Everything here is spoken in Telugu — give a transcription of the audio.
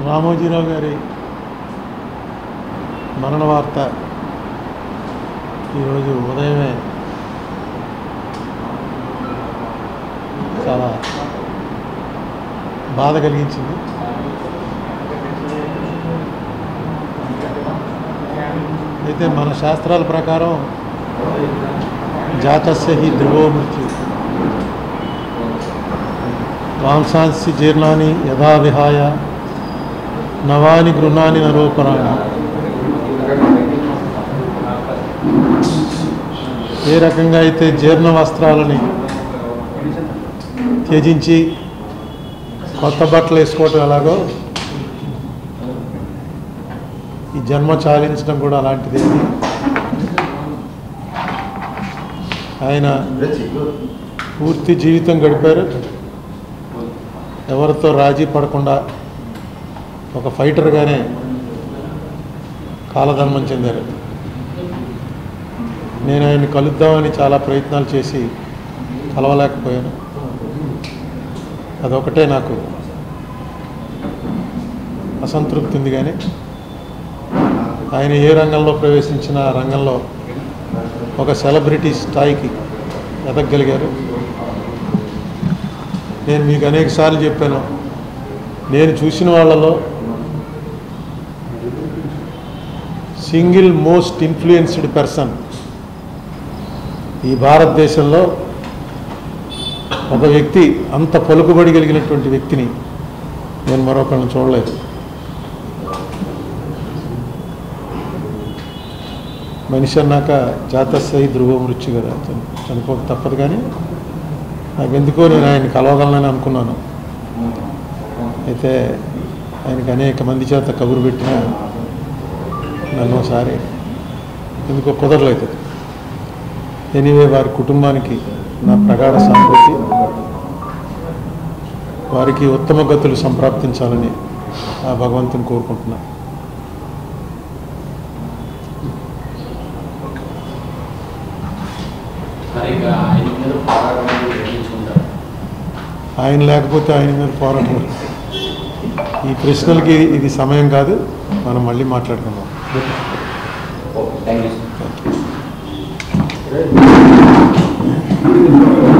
రామోజీరావు గారి మరణ వార్త ఈరోజు ఉదయమే చాలా బాధ కలిగించింది. అయితే మన శాస్త్రాల ప్రకారం జాతస్య హి ధ్రువో మృత్యు వాంసాంసి జీర్ణాని యథా విహాయ నవాని గృహాని నరోపరాణి. ఏ రకంగా అయితే జీర్ణ వస్త్రాలని త్యజించి కొత్త బట్టలు వేసుకోవటం ఎలాగో ఈ జన్మ చాలించడం కూడా అలాంటిది. ఆయన పూర్తి జీవితం గడిపారు, ఎవరితో రాజీ పడకుండా ఒక ఫైటర్గానే కాలధర్మం చెందారు. నేను ఆయన్ని కలుద్దామని చాలా ప్రయత్నాలు చేసి కలవలేకపోయాను. అదొకటే నాకు అసంతృప్తి ఉంది. కానీ ఆయన ఏ రంగంలో ప్రవేశించిన ఆ రంగంలో ఒక సెలబ్రిటీ స్థాయికి ఎదగగలిగారు. నేను మీకు అనేక సార్లు చెప్పాను, నేను చూసిన వాళ్ళలో సింగిల్ మోస్ట్ ఇన్ఫ్లుయెన్స్డ్ పర్సన్ ఈ భారతదేశంలో ఒక వ్యక్తి, అంత పలుకుబడి కలిగినటువంటి వ్యక్తిని నేను మరొకరిని చూడలేదు. మనిషి అన్నాక జాతస్య హి ధ్రువో మృత్యు కదా, చనిపోక తప్పదు. కానీ నాకెందుకో నేను ఆయన కలవగలనని అనుకున్నాను. అయితే ఆయనకి అనేక మంది చేత కబురు పెట్టినా నన్ను ఒకసారి ఎందుకో కుదరలేదు. ఎనీవే, వారి కుటుంబానికి నా ప్రగాఢ సానుభూతి, వారికి ఉత్తమ గతులు సంప్రాప్తించాలని ఆ భగవంతుని కోరుకుంటున్నా. ఆయన లేకపోతే ఆయన మీద పోరాటం. ఈ ప్రశ్నలకి ఇది సమయం కాదు, మనం మళ్ళీ మాట్లాడుకుందాం. Thank you.